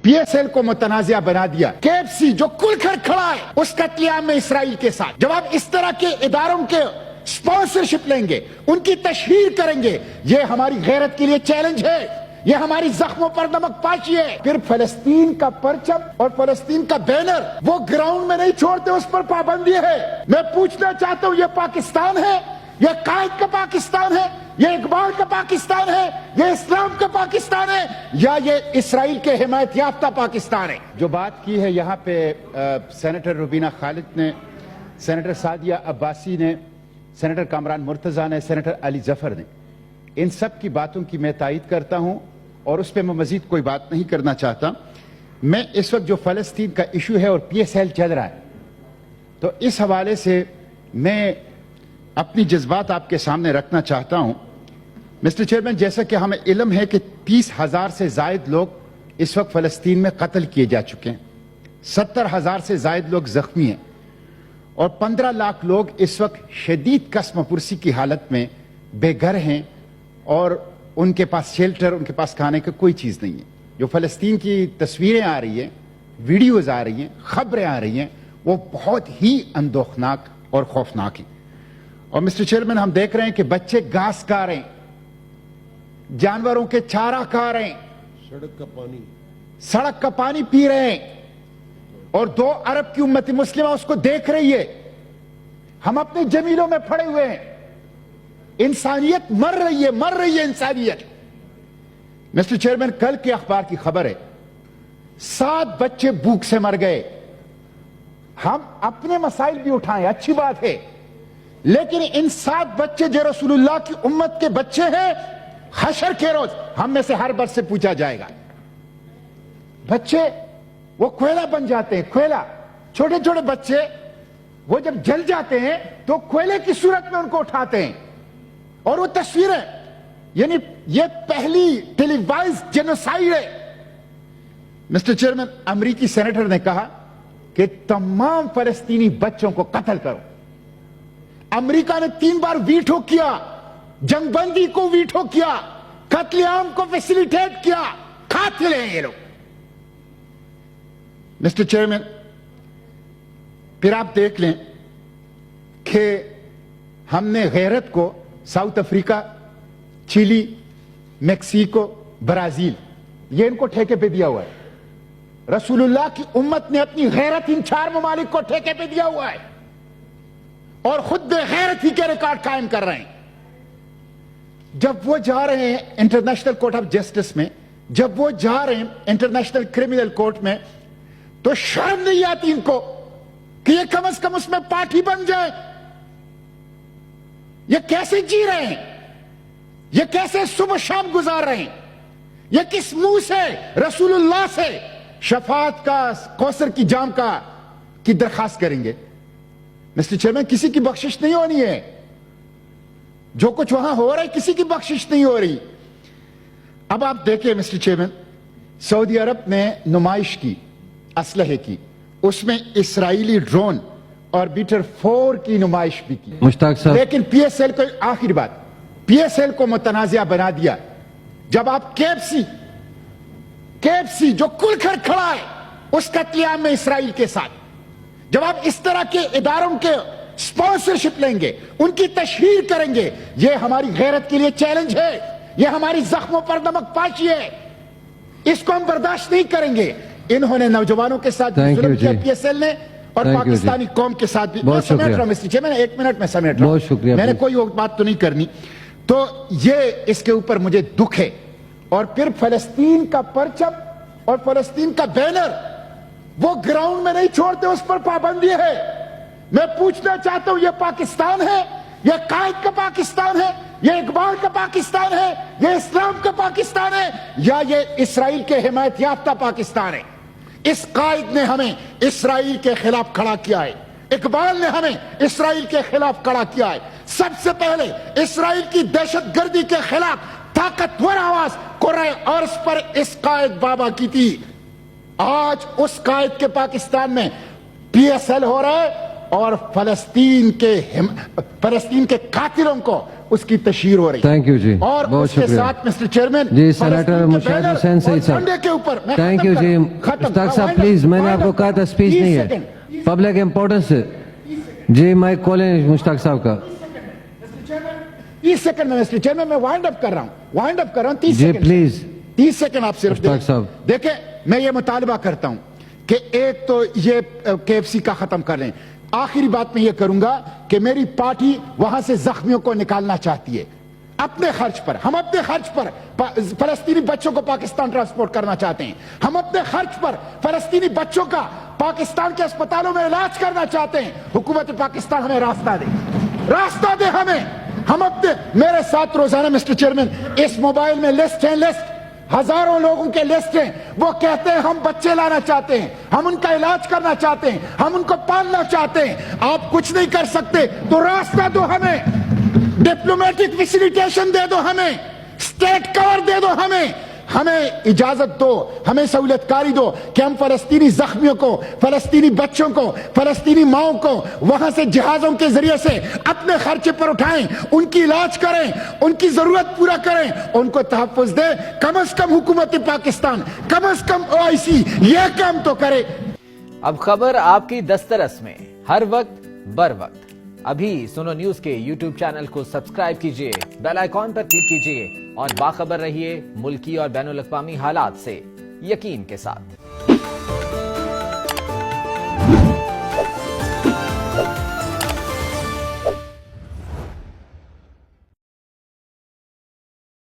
PSL को मुतनाज़िया बना दिया। KFC जो खुल कर खड़ा है उस कत्लेआम में इसराइल के साथ, जब आप इस तरह के इदारों के स्पॉन्सरशिप लेंगे, उनकी तशहीर करेंगे, ये हमारी गैरत के लिए चैलेंज है, ये हमारी जख्मों पर नमक पाशी है। फिर फलस्तीन का परचम और फलस्तीन का बैनर वो ग्राउंड में नहीं छोड़ते, उस पर पाबंदी है। मैं पूछना चाहता हूं, ये पाकिस्तान है, ये कायद का पाकिस्तान है, ये इकबाल का पाकिस्तान है, ये इस्लाम का पाकिस्तान है, या ये इसराइल के हिमायत याफ्ता पाकिस्तान है? जो बात की है यहाँ पे सेनेटर रुबीना खालिद ने, सेनेटर सादिया अब्बासी ने, सेनेटर कामरान मुर्तजा ने, सेनेटर अली जफर ने, इन सब की बातों की मैं तायीद करता हूं और उस पर मैं मजीद कोई बात नहीं करना चाहता। मैं इस वक्त जो फलस्तीन का इशू है और PSL चल रहा है, तो इस हवाले से मैं अपनी जज्बात आपके सामने रखना चाहता हूं। मिस्टर चेयरमैन, जैसा कि हमें इल्म है कि 30,000 से जायद लोग इस वक्त फलस्तीन में कत्ल किए जा चुके हैं, 70,000 से जायद लोग जख्मी हैं और 15 लाख लोग इस वक्त शदीद कसमपुरसी की हालत में बेघर हैं और उनके पास शेल्टर, उनके पास खाने की कोई चीज़ नहीं है। जो फलस्तीन की तस्वीरें आ रही हैं, वीडियोज़ आ रही हैं, खबरें आ रही हैं, वो बहुत ही अंदोखनाक और खौफनाक हैं। और मिस्टर चेयरमैन, हम देख रहे हैं कि बच्चे घास खा रहे हैं, जानवरों के चारा खा रहे हैं, सड़क का पानी पी रहे हैं, और 2 अरब की उम्मत मुस्लिमा उसको देख रही है। हम अपने जमीलों में पड़े हुए हैं, इंसानियत मर रही है इंसानियत। मिस्टर चेयरमैन, कल के अखबार की खबर है 7 बच्चे भूख से मर गए। हम अपने मसाइल भी उठाएं, अच्छी बात है, लेकिन इन 7 बच्चे जो रसूलुल्लाह की उम्मत के बच्चे हैं, हशर के रोज हम में से हर बच्चे से पूछा जाएगा। बच्चे वो कोयला बन जाते हैं, कोयला, छोटे छोटे बच्चे वो जब जल जाते हैं तो कोयले की सूरत में उनको उठाते हैं, और वो तस्वीरें, यानी ये पहली टेलीवाइज जेनोसाइड है। मिस्टर चेयरमैन, अमेरिकी सेनेटर ने कहा कि तमाम फलस्तीनी बच्चों को कत्ल करो। अमेरिका ने 3 बार वीटो किया, जंगबंदी को वीटो किया, कत्लेआम को फैसिलिटेट किया, कातिल हैं ये लोग। मिस्टर चेयरमैन, फिर आप देख लें कि हमने गैरत को South Africa, Chile, Mexico, Brazil, ये इनको ठेके पे दिया हुआ है। रसूलुल्लाह की उम्मत ने अपनी गैरत इन 4 ममालिक को ठेके पे दिया हुआ है और खुद बेगैरत ही के रिकॉर्ड कायम कर रहे हैं। जब वो जा रहे हैं इंटरनेशनल कोर्ट ऑफ जस्टिस में, जब वो जा रहे हैं इंटरनेशनल क्रिमिनल कोर्ट में, तो शर्म नहीं आती इनको कि ये कम से कम उसमें पार्टी बन जाए। ये कैसे जी रहे हैं, ये कैसे सुबह शाम गुजार रहे हैं, ये किस मुंह से रसूलुल्लाह से शफाअत का, कौसर की जाम का की दरखास्त करेंगे? मिस्टर चेयरमैन, किसी की बख्शिश नहीं होनी है। जो कुछ वहां हो रहा है, किसी की बख्शिश नहीं हो रही। अब आप देखिए मिस्टर चेयरमैन, सऊदी अरब ने नुमाइश की असलहे की, उसमें इसराइली ड्रोन ऑर्बिटर 4 की नुमाइश भी की। मुश्ताक साहब, लेकिन PSL को, आखिरी बात, PSL को मुतनाज़िया बना दिया। जब आप KFC जो खुल कर खड़ा है उस कत्लेआम में इसराइल के साथ, जब आप इस तरह के इदारों के स्पॉन्सरशिप लेंगे, उनकी तशहीर करेंगे, ये हमारी गैरत के लिए चैलेंज है, ये हमारी जख्मों पर नमक पाशी है, इसको हम बर्दाश्त नहीं करेंगे। इन्होंने नौजवानों के साथ जुल्म किया PSL ने, और पाकिस्तानी कौम के साथ भी। मैं समेट रहा हूं मिस्टर चेयरमैन, 1 मिनट में समेट रहा हूं, मैंने कोई बात तो नहीं करनी। तो ये इसके ऊपर मुझे दुख है। और फिर फलस्तीन का परचम और फलस्तीन का बैनर वो ग्राउंड में नहीं छोड़ते, उस पर पाबंदी है। मैं पूछना चाहता हूं, ये पाकिस्तान है, ये कायद का पाकिस्तान है, ये इकबाल का पाकिस्तान है, ये इस्लाम का पाकिस्तान है, या ये इसराइल के हिमायत याफ्ता पाकिस्तान है? इस कायद ने हमें इसराइल के खिलाफ खड़ा किया है, इकबाल ने हमें इसराइल के खिलाफ खड़ा किया है। सबसे पहले इसराइल की दहशतगर्दी के खिलाफ ताकतवर आवाज कुर्रे अर्श पर इस कायद बाबा की थी। आज उस कायद के पाकिस्तान में PSL हो रहा है और फलस्तीन के कातिलों को उसकी तशहीर हो रही है। थैंक यू जी, और बहुत उसके शुक्रिया साथ मिस्टर चेयरमैन जी। सेनेटर मुशाहिद हुसैन सईद साहब, झंडे के ऊपर थैंक यू जी। मुश्ताक साहब प्लीज, मैंने आपको कहा था स्पीच नहीं है, पब्लिक इम्पोर्टेंस है जी। माइक खोलें मुश्ताक साहब का। 30 सेकंड में मिस्टर चेयरमैन, मैं वाइंड अप कर रहा हूं 30 जी सेकंड प्लीज। 30 सेकंड आप सिर्फ मुश्ताक साहब। देखें, मैं ये मुतालबा करता हूं कि एक तो ये KFC का खत्म कर लें। आखिरी बात मैं ये करूंगा कि मेरी पार्टी वहां से जख्मियों को निकालना चाहती है अपने खर्च पर। हम अपने खर्च पर फलस्तीनी बच्चों को पाकिस्तान ट्रांसपोर्ट करना चाहते हैं। हम अपने खर्च पर फलस्तीनी बच्चों का पाकिस्तान के अस्पतालों में इलाज करना चाहते हैं। हुकूमत पाकिस्तान हमें रास्ता दे हमें। हम अपने, मेरे साथ रोजाना मिस्टर चेयरमैन इस मोबाइल में लिस्ट हजारों लोगों के लिस्ट हैं। वो कहते हैं हम बच्चे लाना चाहते हैं, हम उनका इलाज करना चाहते हैं, हम उनको पालना चाहते हैं। आप कुछ नहीं कर सकते तो रास्ता दो हमें, डिप्लोमेटिक फैसिलिटेशन दे दो हमें, स्टेट कवर दे दो हमें इजाजत दो, हमें सहूलियतकारी दो कि हम फलस्तीनी जख्मियों को, फलस्तीनी बच्चों को, फलस्तीनी माओं को वहां से जहाजों के जरिए से अपने खर्चे पर उठाएं, उनकी इलाज करें, उनकी जरूरत पूरा करें, उनको तहफ्फुज दे। कम से कम हुकूमत पाकिस्तान, कम से कम OIC यह काम तो करे। अब खबर आपकी दस्तरस में, हर वक्त बर वक्त। अभी सुनो न्यूज के YouTube चैनल को सब्सक्राइब कीजिए, बेल आइकॉन पर क्लिक कीजिए और बाखबर रहिए मुल्की और बैनुल अक़वामी हालात से यकीन के साथ।